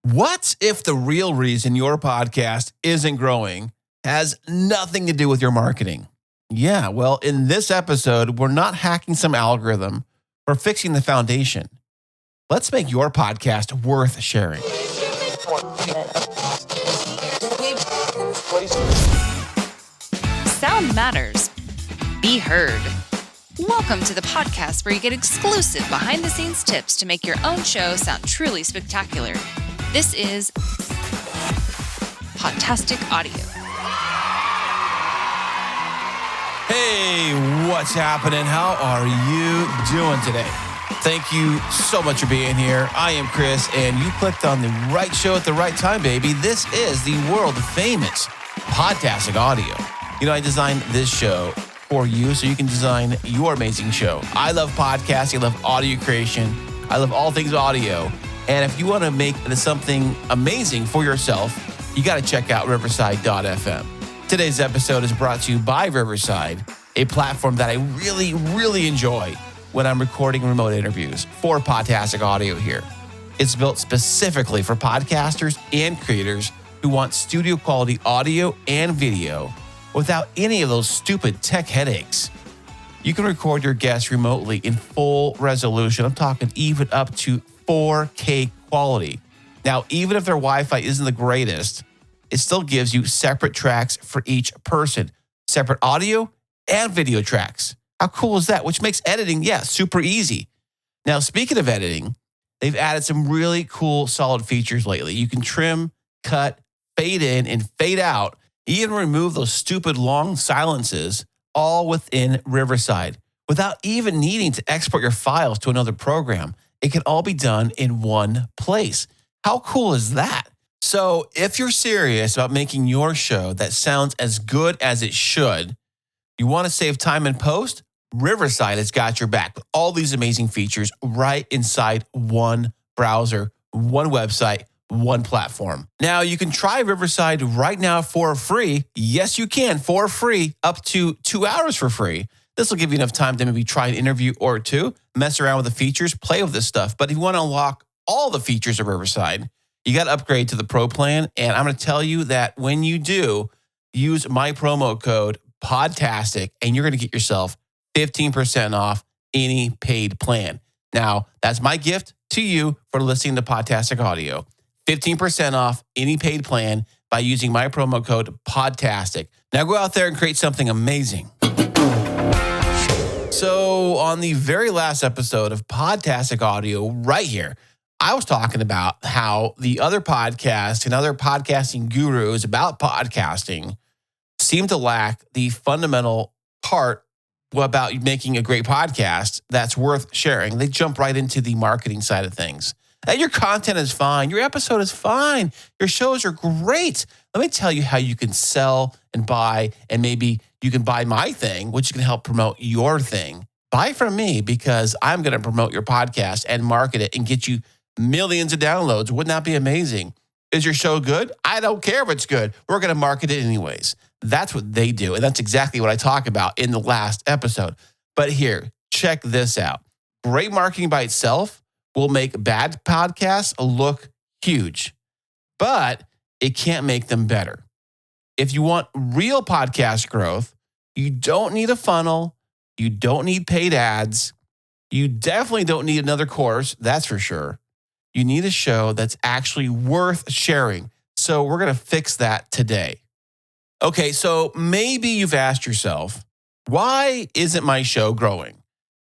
What if the real reason your podcast isn't growing has nothing to do with your marketing? Yeah, well, in this episode, we're not hacking some algorithm, we're fixing the foundation. Let's make your podcast worth sharing. Sound matters. Be heard. Welcome to the podcast where you get exclusive behind-the-scenes tips to make your own show sound truly spectacular. This is Podtastic Audio. Hey, what's happening? How are you doing today? Thank you so much for being here. I am Chris, and you clicked on the right show at the right time, baby. This is the world-famous Podtastic Audio. You know, I designed this show for you so you can design your amazing show. I love podcasting. I love audio creation. I love all things audio. And if you want to make something amazing for yourself, you got to check out riverside.fm. Today's episode is brought to you by Riverside, a platform that I really enjoy when I'm recording remote interviews for Podtastic Audio here. It's built specifically for podcasters and creators who want studio quality audio and video without any of those stupid tech headaches. You can record your guests remotely in full resolution. I'm talking even up to 4K quality. Now, even if their Wi-Fi isn't the greatest, it still gives you separate tracks for each person, separate audio and video tracks. How cool is that? Which makes editing, super easy. Now, speaking of editing, they've added some really cool, solid features lately. You can trim, cut, fade in, and fade out, even remove those stupid long silences, all within Riverside, without even needing to export your files to another program. It can all be done in one place. How cool is that? So if you're serious about making your show that sounds as good as it should, you want to save time in post, Riverside has got your back with all these amazing features right inside one browser, one website, one platform. Now, you can try Riverside right now for free. Yes, you can, for free, up to 2 hours for free. This will give you enough time to maybe try an interview or two, mess around with the features, play with this stuff. But if you want to unlock all the features of Riverside, you got to upgrade to the Pro plan. And I'm going to tell you that when you do, use my promo code Podtastic, and you're going to get yourself 15% off any paid plan. Now, that's my gift to you for listening to Podtastic Audio. 15% off any paid plan by using my promo code Podtastic. Now go out there and create something amazing. So on the very last episode of Podtastic Audio right here, I was talking about how the other podcasts and other podcasting gurus about podcasting seem to lack the fundamental part about making a great podcast that's worth sharing. They jump right into the marketing side of things. And your content is fine. Your episode is fine. Your shows are great. Let me tell you how you can sell and buy, and maybe you can buy my thing, which can help promote your thing. Buy from me because I'm going to promote your podcast and market it and get you millions of downloads. Wouldn't that be amazing? Is your show good? I don't care if it's good. We're going to market it anyways. That's what they do. And that's exactly what I talk about in the last episode. But here, check this out. Great marketing by itself will make bad podcasts look huge, but it can't make them better. If you want real podcast growth, you don't need a funnel. You don't need paid ads. You definitely don't need another course. That's for sure. You need a show that's actually worth sharing. So we're going to fix that today. Okay, so maybe you've asked yourself, why isn't my show growing?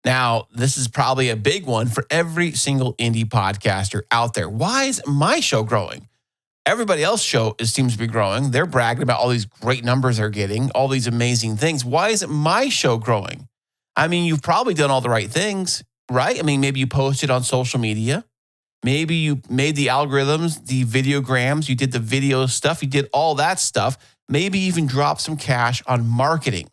Now, this is probably a big one for every single indie podcaster out there. Why is my show growing? Everybody else's show seems to be growing. They're bragging about all these great numbers they're getting, all these amazing things. Why isn't my show growing? I mean, you've probably done all the right things, right? I mean, maybe you posted on social media. Maybe you made the algorithms, the videograms, you did the video stuff, you did all that stuff. Maybe even dropped some cash on marketing,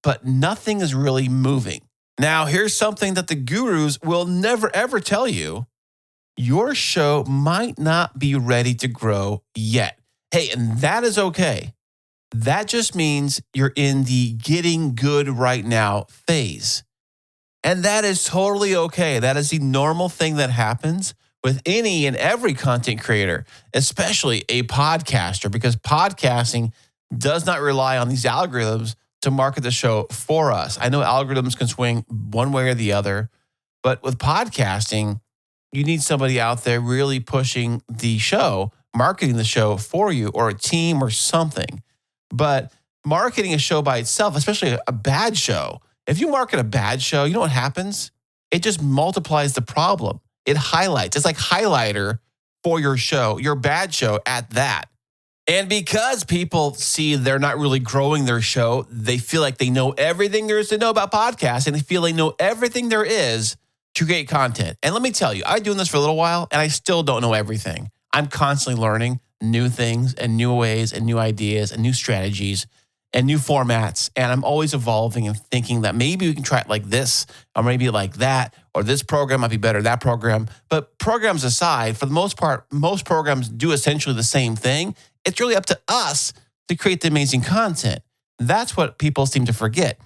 but nothing is really moving. Now, here's something that the gurus will never, ever tell you. Your show might not be ready to grow yet. Hey, and that is okay. That just means you're in the getting good right now phase. And that is totally okay. That is the normal thing that happens with any and every content creator, especially a podcaster, because podcasting does not rely on these algorithms to market the show for us. I know algorithms can swing one way or the other, but with podcasting, you need somebody out there really pushing the show, marketing the show for you, or a team or something. But marketing a show by itself, especially a bad show, if you market a bad show, you know what happens? It just multiplies the problem. It highlights. It's like highlighter for your show, your bad show at that. And because people see they're not really growing their show, they feel like they know everything there is to know about podcasts, and they feel they know everything there is to create content. And let me tell you, I've been doing this for a little while, and I still don't know everything. I'm constantly learning new things and new ways and new ideas and new strategies and new formats. And I'm always evolving and thinking that maybe we can try it like this, or maybe like that, or this program might be better than that program. But programs aside, for the most part, most programs do essentially the same thing. It's really up to us to create the amazing content. That's what people seem to forget.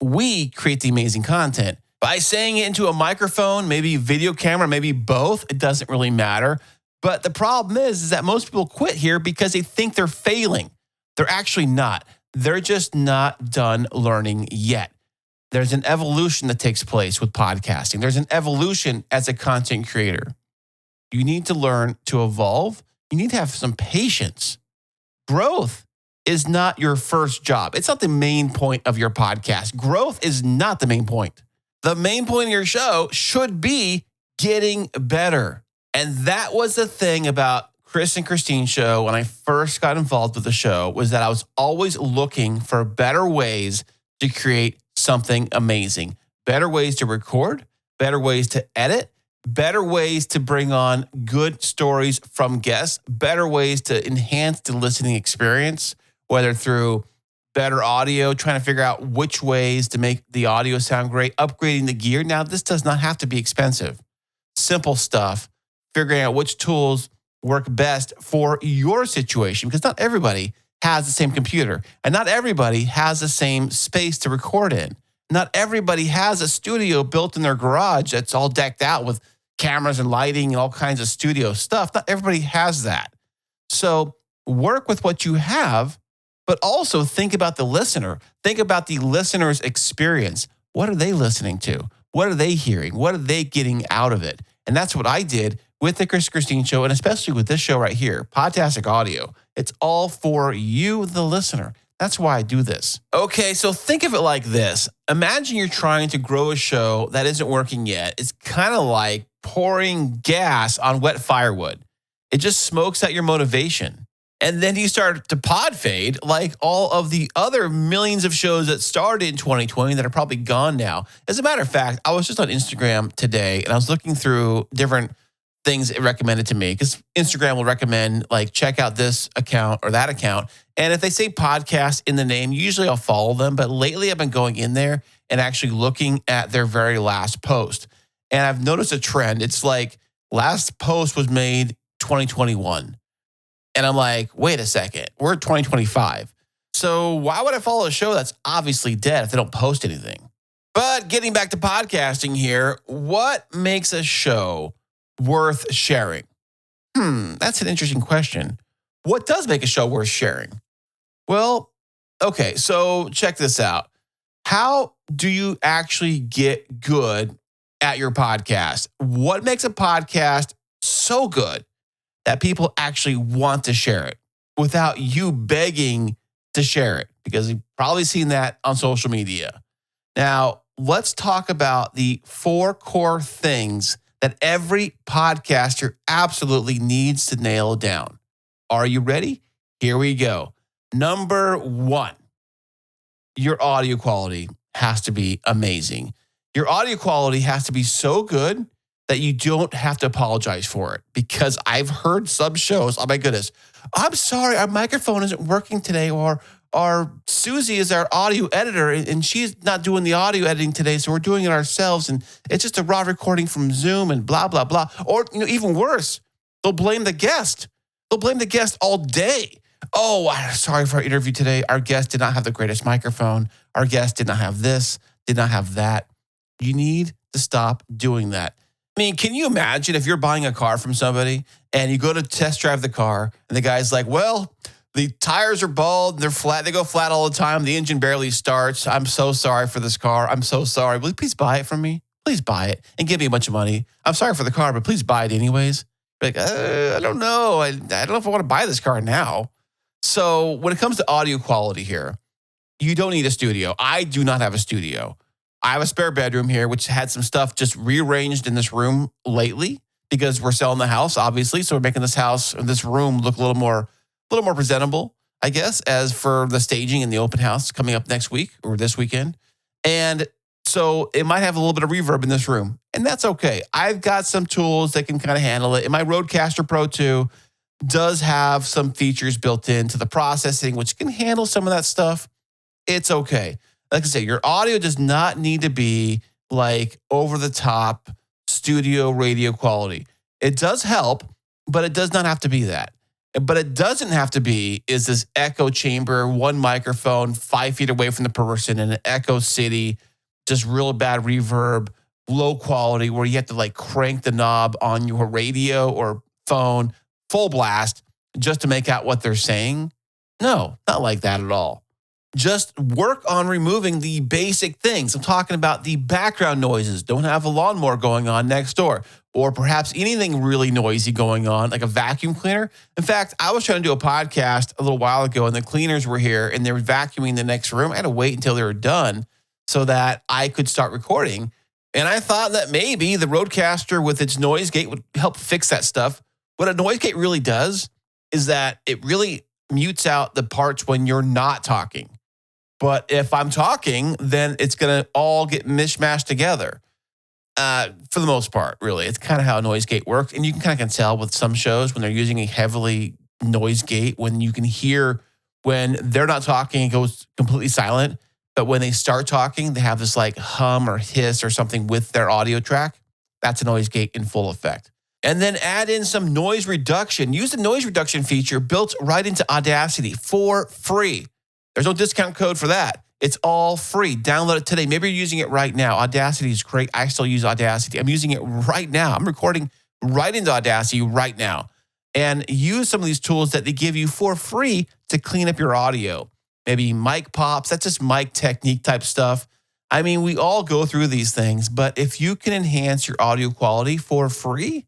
We create the amazing content by saying it into a microphone, maybe video camera, maybe both. It doesn't really matter. But the problem is that most people quit here because they think they're failing. They're actually not. They're just not done learning yet. There's an evolution that takes place with podcasting. There's an evolution as a content creator. You need to learn to evolve. You need to have some patience. Growth is not your first job. It's not the main point of your podcast. Growth is not the main point. The main point of your show should be getting better. And that was the thing about Chris and Christine's show when I first got involved with the show, was that I was always looking for better ways to create something amazing, better ways to record, better ways to edit, better ways to bring on good stories from guests, better ways to enhance the listening experience, whether through better audio, trying to figure out which ways to make the audio sound great, upgrading the gear. Now, this does not have to be expensive. Simple stuff, figuring out which tools work best for your situation, because not everybody has the same computer and not everybody has the same space to record in. Not everybody has a studio built in their garage that's all decked out with cameras and lighting and all kinds of studio stuff. Not everybody has that. So work with what you have, but also think about the listener. Think about the listener's experience. What are they listening to? What are they hearing? What are they getting out of it? And that's what I did with the Chris Christine show, and especially with this show right here, Podtastic Audio. It's all for you, the listener. That's why I do this. Okay, so think of it like this. Imagine you're trying to grow a show that isn't working yet. It's kind of like pouring gas on wet firewood. It just smokes out your motivation. And then you start to podfade like all of the other millions of shows that started in 2020 that are probably gone now. As a matter of fact, I was just on Instagram today and I was looking through different things it recommended to me, because Instagram will recommend like check out this account or that account. And if they say podcast in the name, usually I'll follow them. But lately I've been going in there and actually looking at their very last post. And I've noticed a trend. It's like last post was made 2021. And I'm like, wait a second, we're 2025. So why would I follow a show that's obviously dead if they don't post anything? But getting back to podcasting here, what makes a show worth sharing? That's an interesting question. What does make a show worth sharing? Well, okay, so check this out. How do you actually get good at your podcast? What makes a podcast so good that people actually want to share it without you begging to share it? Because you've probably seen that on social media. Now, let's talk about the 4 core things that every podcaster absolutely needs to nail down. Are you ready? Here we go. Number 1, your audio quality has to be amazing. Your audio quality has to be so good that you don't have to apologize for it. Because I've heard some shows, oh my goodness, I'm sorry, our microphone isn't working today, or Susie is our audio editor and she's not doing the audio editing today, so we're doing it ourselves, and it's just a raw recording from Zoom and blah, blah, blah. Or, even worse, they'll blame the guest. They'll blame the guest all day. Oh, sorry for our interview today. Our guest did not have the greatest microphone. Our guest did not have this, did not have that. You need to stop doing that. I mean, can you imagine if you're buying a car from somebody and you go to test drive the car and the guy's like, well, the tires are bald, they're flat, they go flat all the time, the engine barely starts. I'm so sorry for this car. I'm so sorry. Will you please buy it from me? Please buy it and give me a bunch of money. I'm sorry for the car, but please buy it anyways. Like, I don't know. I don't know if I want to buy this car now. So when it comes to audio quality here, you don't need a studio. I do not have a studio. I have a spare bedroom here, which had some stuff just rearranged in this room lately because we're selling the house, obviously. So we're making this house or this room look a little more presentable, I guess, as for the staging and the open house coming up next week or this weekend. And so it might have a little bit of reverb in this room, and that's okay. I've got some tools that can kind of handle it. And my Rodecaster Pro 2 does have some features built into the processing, which can handle some of that stuff. It's okay. Like I say, your audio does not need to be like over the top studio radio quality. It does help, but it does not have to be that. But it doesn't have to be is this echo chamber, one microphone 5 feet away from the person in an echo city, just real bad reverb, low quality where you have to like crank the knob on your radio or phone full blast just to make out what they're saying. No, not like that at all. Just work on removing the basic things. I'm talking about the background noises. Don't have a lawnmower going on next door, or perhaps anything really noisy going on, like a vacuum cleaner. In fact, I was trying to do a podcast a little while ago, and the cleaners were here, and they were vacuuming the next room. I had to wait until they were done so that I could start recording. And I thought that maybe the Rodecaster with its noise gate would help fix that stuff. What a noise gate really does is that it really mutes out the parts when you're not talking. But if I'm talking, then it's going to all get mishmashed together for the most part, really. It's kind of how a noise gate works. And you can kind of tell with some shows when they're using a heavily noise gate, when you can hear when they're not talking, it goes completely silent. But when they start talking, they have this like hum or hiss or something with their audio track. That's a noise gate in full effect. And then add in some noise reduction. Use the noise reduction feature built right into Audacity for free. There's no discount code for that. It's all free. Download it today. Maybe you're using it right now. Audacity is great. I still use Audacity. I'm using it right now. I'm recording right into Audacity right now. And use some of these tools that they give you for free to clean up your audio. Maybe mic pops. That's just mic technique type stuff. I mean, we all go through these things, but if you can enhance your audio quality for free,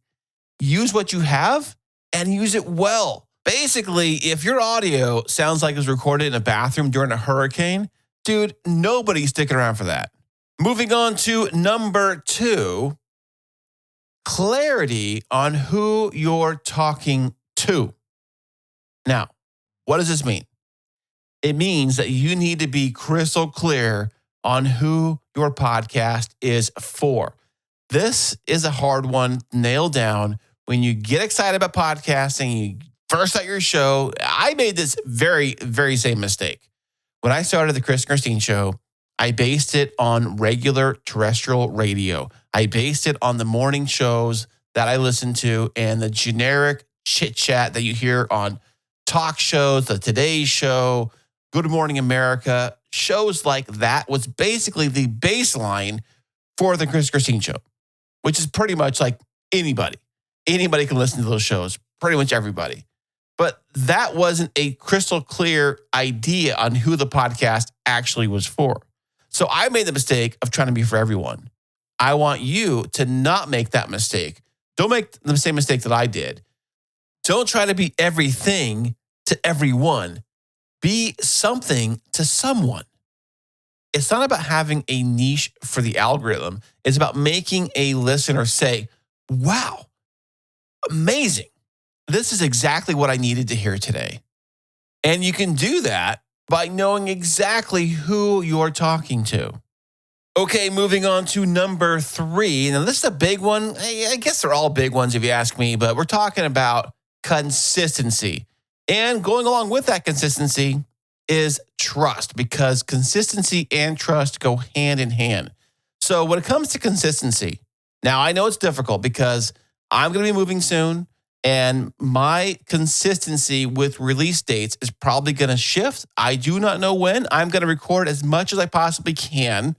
use what you have and use it well. Basically, if your audio sounds like it was recorded in a bathroom during a hurricane, dude, nobody's sticking around for that. Moving on to number 2, clarity on who you're talking to. Now, what does this mean? It means that you need to be crystal clear on who your podcast is for. This is a hard one to nail down. When you get excited about podcasting, you first out your show. I made this very, very same mistake. When I started the Chris Christine Show, I based it on regular terrestrial radio. I based it on the morning shows that I listened to and the generic chit chat that you hear on talk shows, the Today Show, Good Morning America. Shows like that was basically the baseline for the Chris Christine Show, which is pretty much like anybody. Anybody can listen to those shows, pretty much everybody. But that wasn't a crystal clear idea on who the podcast actually was for. So I made the mistake of trying to be for everyone. I want you to not make that mistake. Don't make the same mistake that I did. Don't try to be everything to everyone. Be something to someone. It's not about having a niche for the algorithm. It's about making a listener say, wow, amazing. This is exactly what I needed to hear today. And you can do that by knowing exactly who you're talking to. Okay, moving on to number 3. Now, this is a big one. I guess they're all big ones if you ask me, but we're talking about consistency. And going along with that consistency is trust, because consistency and trust go hand in hand. So when it comes to consistency, now I know it's difficult because I'm going to be moving soon. And my consistency with release dates is probably going to shift. I do not know when. I'm going to record as much as I possibly can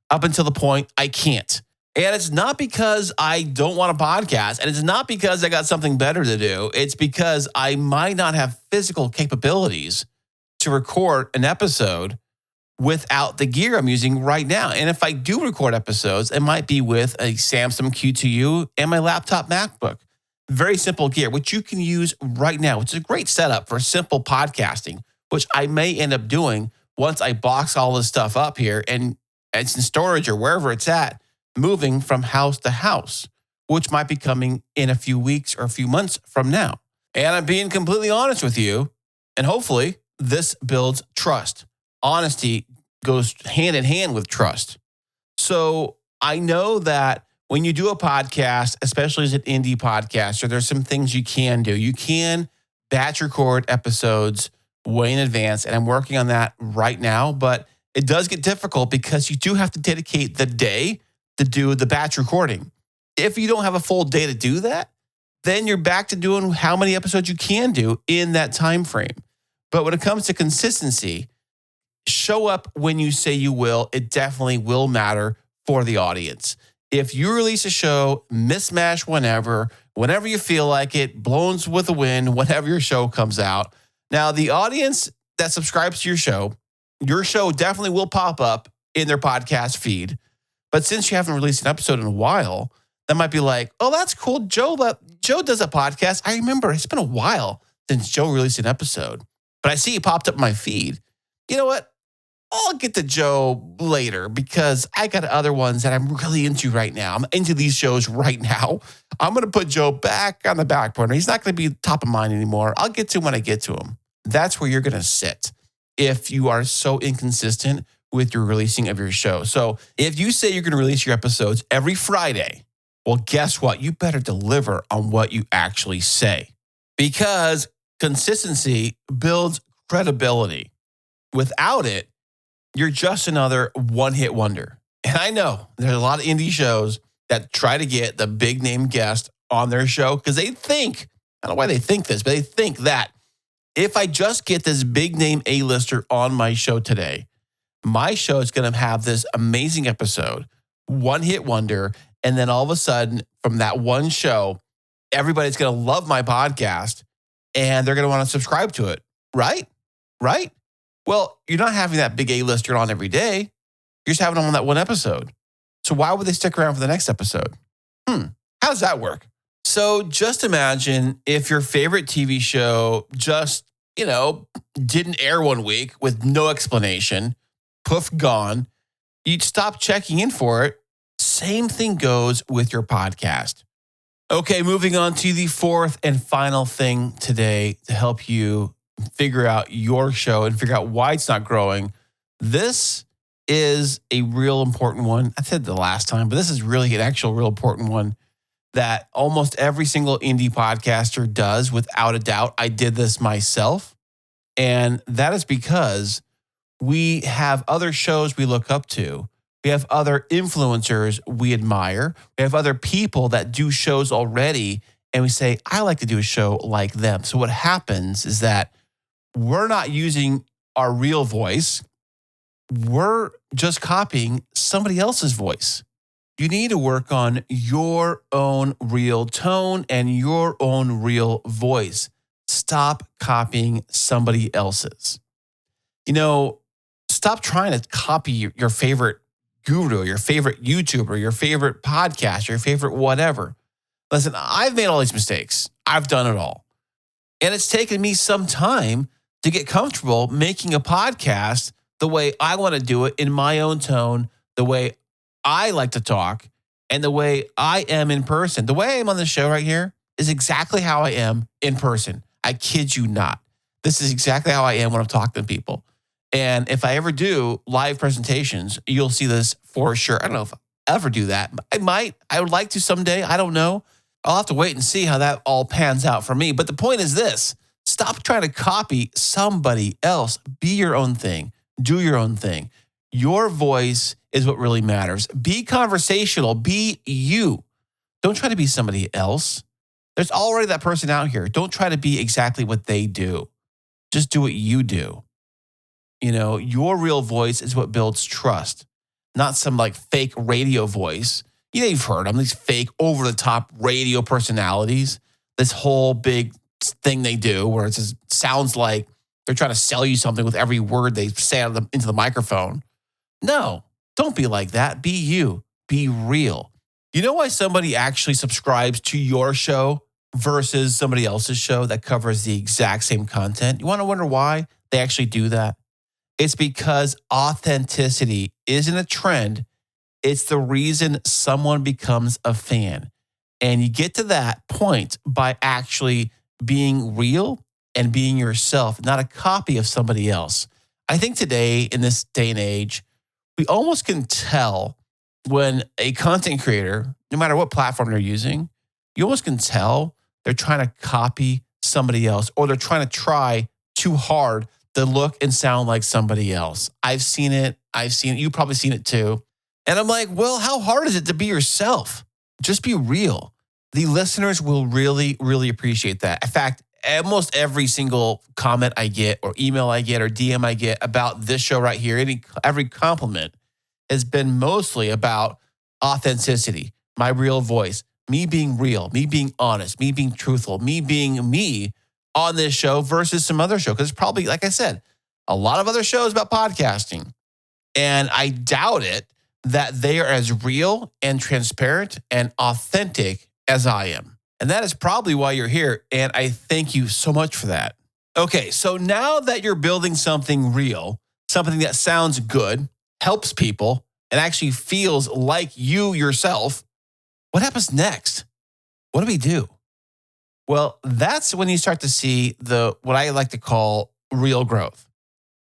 up until the point I can't. And it's not because I don't want a podcast, and it's not because I got something better to do. It's because I might not have physical capabilities to record an episode without the gear I'm using right now. And if I do record episodes, it might be with a Samsung Q2U and my laptop MacBook. Very simple gear, which you can use right now, which is a great setup for simple podcasting, which I may end up doing once I box all this stuff up here and it's in storage or wherever it's at, moving from house to house, which might be coming in a few weeks or a few months from now. And I'm being completely honest with you, and hopefully this builds trust. Honesty goes hand in hand with trust. So I know that when you do a podcast, especially as an indie podcaster, there's some things you can do. You can batch record episodes way in advance, and I'm working on that right now, but it does get difficult because you do have to dedicate the day to do the batch recording. If you don't have a full day to do that, then you're back to doing how many episodes you can do in that time frame. But when it comes to consistency, show up when you say you will. It definitely will matter for the audience. If you release a show, mismatch whenever you feel like it, blows with the wind, whenever your show comes out. Now, the audience that subscribes to your show definitely will pop up in their podcast feed. But since you haven't released an episode in a while, that might be like, oh, that's cool. Joe does a podcast. I remember it's been a while since Joe released an episode, but I see it popped up in my feed. You know what? I'll get to Joe later because I got other ones that I'm really into right now. I'm into these shows right now. I'm going to put Joe back on the back burner. He's not going to be top of mind anymore. I'll get to him when I get to him. That's where you're going to sit if you are so inconsistent with your releasing of your show. So if you say you're going to release your episodes every Friday, well, guess what? You better deliver on what you actually say, because consistency builds credibility. Without it, you're just another one-hit wonder. And I know there's a lot of indie shows that try to get the big name guest on their show because they think, I don't know why they think this, but they think that if I just get this big name A-lister on my show today, my show is going to have this amazing episode, one-hit wonder, and then all of a sudden, from that one show, everybody's going to love my podcast and they're going to want to subscribe to it, right? Right? Well, you're not having that big A-lister on every day. You're just having them on that one episode. So why would they stick around for the next episode? How does that work? So just imagine if your favorite TV show just, didn't air one week with no explanation, poof, gone. You'd stop checking in for it. Same thing goes with your podcast. Okay, moving on to the fourth and final thing today to help you figure out your show and figure out why it's not growing. This is a real important one. I said the last time, but this is really an actual real important one that almost every single indie podcaster does without a doubt. I did this myself. And that is because we have other shows we look up to. We have other influencers we admire. We have other people that do shows already. And we say, I like to do a show like them. So what happens is that we're not using our real voice. We're just copying somebody else's voice. You need to work on your own real tone and your own real voice. Stop copying somebody else's. Stop trying to copy your favorite guru, your favorite YouTuber, your favorite podcast, your favorite whatever. Listen, I've made all these mistakes. I've done it all. And it's taken me some time to get comfortable making a podcast the way I want to do it in my own tone, the way I like to talk, and the way I am in person. The way I am on the show right here is exactly how I am in person. I kid you not. This is exactly how I am when I'm talking to people. And if I ever do live presentations, you'll see this for sure. I don't know if I'll ever do that. I might. I would like to someday. I don't know. I'll have to wait and see how that all pans out for me. But the point is this. Stop trying to copy somebody else. Be your own thing. Do your own thing. Your voice is what really matters. Be conversational. Be you. Don't try to be somebody else. There's already that person out here. Don't try to be exactly what they do. Just do what you do. Your real voice is what builds trust, not some fake radio voice. You've heard them, these fake over-the-top radio personalities, this whole big thing they do where it just sounds like they're trying to sell you something with every word they say into the microphone. No, don't be like that. Be you. Be real. You know why somebody actually subscribes to your show versus somebody else's show that covers the exact same content? You want to wonder why they actually do that? It's because authenticity isn't a trend. It's the reason someone becomes a fan. And you get to that point by actually being real and being yourself, not a copy of somebody else. I think today, in this day and age, we almost can tell when a content creator, no matter what platform they're using, you almost can tell they're trying to copy somebody else or they're trying to try too hard to look and sound like somebody else. I've seen it. You've probably seen it too. And I'm like, well, how hard is it to be yourself? Just be real. The listeners will really, really appreciate that. In fact, almost every single comment I get or email I get or DM I get about this show right here, every compliment has been mostly about authenticity, my real voice, me being real, me being honest, me being truthful, me being me on this show versus some other show. Because probably, like I said, a lot of other shows about podcasting. And I doubt it that they are as real and transparent and authentic as I am. And that is probably why you're here. And I thank you so much for that. Okay, so now that you're building something real, something that sounds good, helps people, and actually feels like you yourself, what happens next? What do we do? Well, that's when you start to see what I like to call real growth.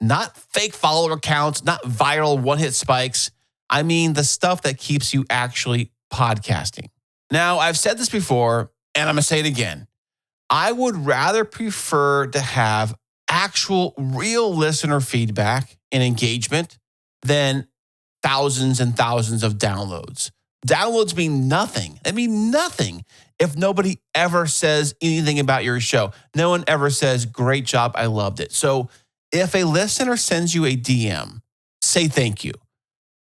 Not fake follower counts, not viral one-hit spikes. I mean the stuff that keeps you actually podcasting. Now, I've said this before, and I'm going to say it again. I would rather prefer to have actual real listener feedback and engagement than thousands and thousands of downloads. Downloads mean nothing. They mean nothing if nobody ever says anything about your show. No one ever says, great job, I loved it. So if a listener sends you a DM, say thank you.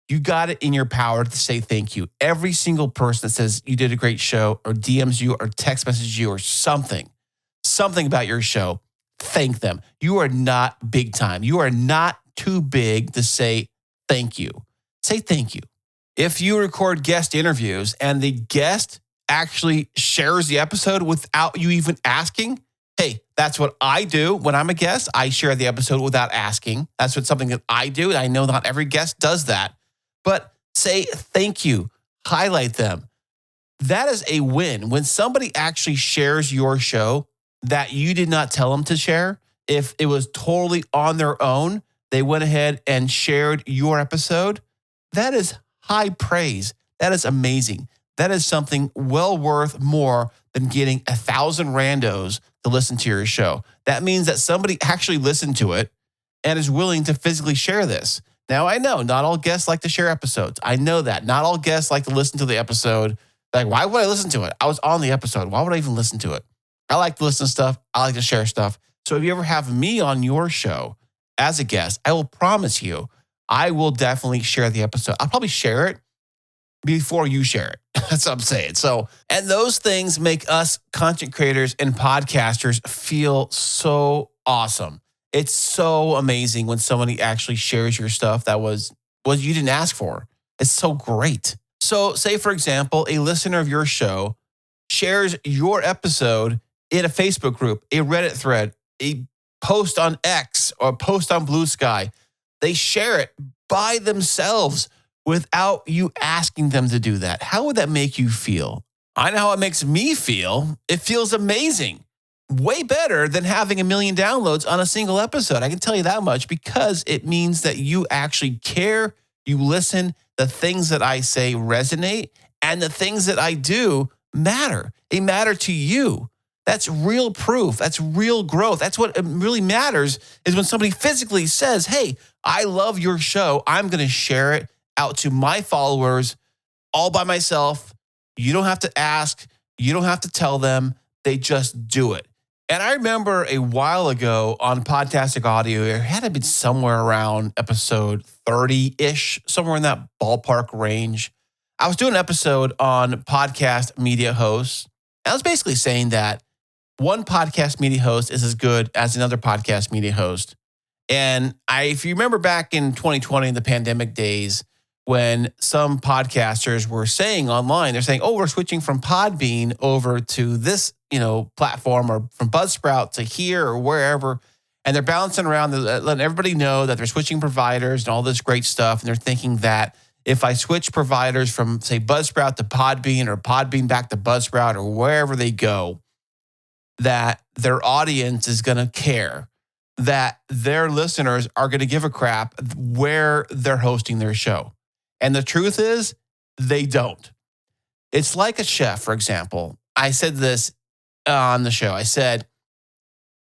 You got it in your power to say thank you. Every single person that says you did a great show or DMs you or text messages you or something about your show, thank them. You are not big time. You are not too big to say thank you. Say thank you. If you record guest interviews and the guest actually shares the episode without you even asking, hey, that's what I do when I'm a guest. I share the episode without asking. That's something that I do. And I know not every guest does that. But say thank you. Highlight them. That is a win. When somebody actually shares your show that you did not tell them to share, if it was totally on their own, they went ahead and shared your episode, that is high praise. That is amazing. That is something well worth more than getting 1,000 randos to listen to your show. That means that somebody actually listened to it and is willing to physically share this. Now, I know not all guests like to share episodes. I know that. Not all guests like to listen to the episode. Like, why would I listen to it? I was on the episode. Why would I even listen to it? I like to listen to stuff. I like to share stuff. So if you ever have me on your show as a guest, I will promise you, I will definitely share the episode. I'll probably share it before you share it. That's what I'm saying. So, and those things make us content creators and podcasters feel so awesome. It's so amazing when somebody actually shares your stuff that was you didn't ask for. It's so great. So say, for example, a listener of your show shares your episode in a Facebook group, a Reddit thread, a post on X or a post on Blue Sky. They share it by themselves without you asking them to do that. How would that make you feel? I know how it makes me feel. It feels amazing. Way better than having 1 million downloads on a single episode. I can tell you that much because it means that you actually care, you listen, the things that I say resonate, and the things that I do matter. They matter to you. That's real proof. That's real growth. That's what really matters is when somebody physically says, hey, I love your show. I'm going to share it out to my followers all by myself. You don't have to ask. You don't have to tell them. They just do it. And I remember a while ago on Podtastic Audio, it had to be somewhere around episode 30-ish, somewhere in that ballpark range. I was doing an episode on podcast media hosts. I was basically saying that one podcast media host is as good as another podcast media host. And if you remember back in 2020, the pandemic days, when some podcasters were saying online, they're saying, oh, we're switching from Podbean over to this, platform, or from Buzzsprout to here or wherever. And they're bouncing around, they're letting everybody know that they're switching providers and all this great stuff. And they're thinking that if I switch providers from, say, Buzzsprout to Podbean, or Podbean back to Buzzsprout, or wherever they go, that their audience is going to care, that their listeners are going to give a crap where they're hosting their show. And the truth is, they don't. It's like a chef, for example. I said this on the show. I said,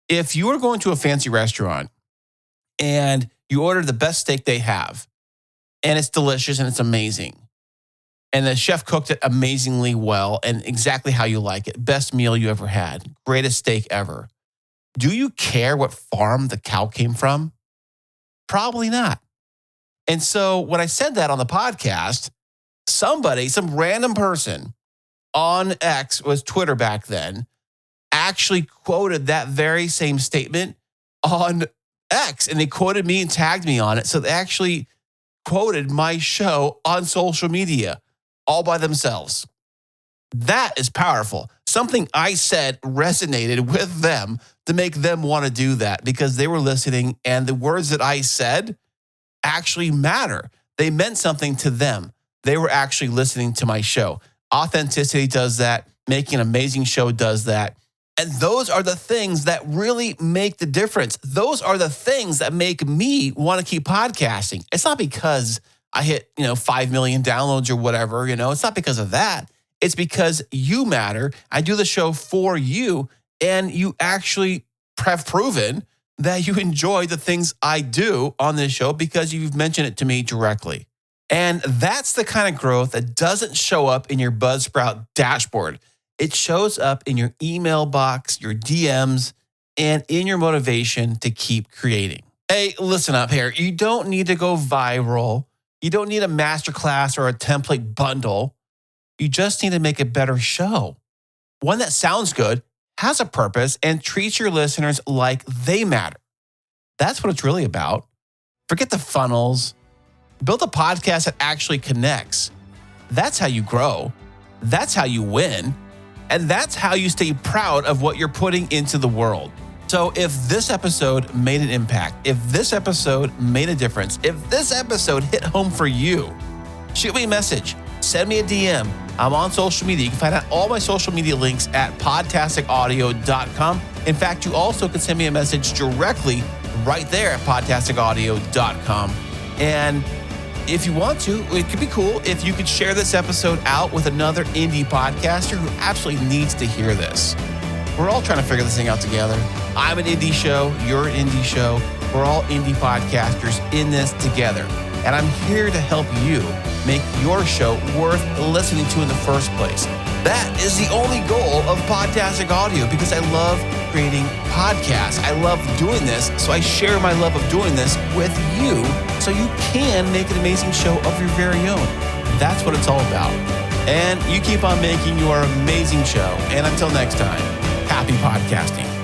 if you are going to a fancy restaurant and you order the best steak they have, and it's delicious and it's amazing, and the chef cooked it amazingly well and exactly how you like it, best meal you ever had, greatest steak ever, do you care what farm the cow came from? Probably not. And so when I said that on the podcast, some random person on X, was Twitter back then, actually quoted that very same statement on X, and they quoted me and tagged me on it. So they actually quoted my show on social media all by themselves. That is powerful. Something I said resonated with them to make them want to do that, because they were listening and the words that I said actually matter. They meant something to them. They were actually listening to my show. Authenticity does that. Making an amazing show does that. And those are the things that really make the difference. Those are the things that make me want to keep podcasting. It's not because I hit, 5 million downloads or whatever, it's not because of that. It's because you matter. I do the show for you, and you actually have proven that you enjoy the things I do on this show because you've mentioned it to me directly. And that's the kind of growth that doesn't show up in your Buzzsprout dashboard. It shows up in your email box, your DMs, and in your motivation to keep creating. Hey, listen up here. You don't need to go viral. You don't need a masterclass or a template bundle. You just need to make a better show. One that sounds good, has a purpose, and treats your listeners like they matter. That's what it's really about. Forget the funnels. Build a podcast that actually connects. That's how you grow. That's how you win. And that's how you stay proud of what you're putting into the world. So if this episode made an impact, if this episode made a difference, if this episode hit home for you, shoot me a message. Send me a DM. I'm on social media. You can find out all my social media links at podtasticaudio.com. In fact, you also can send me a message directly right there at podtasticaudio.com. And if you want to, it could be cool if you could share this episode out with another indie podcaster who absolutely needs to hear this. We're all trying to figure this thing out together. I'm an indie show. You're an indie show. We're all indie podcasters in this together. And I'm here to help you make your show worth listening to in the first place. That is the only goal of Podtastic Audio, because I love creating podcasts. I love doing this, so I share my love of doing this with you so you can make an amazing show of your very own. That's what it's all about. And you keep on making your amazing show. And until next time, happy podcasting.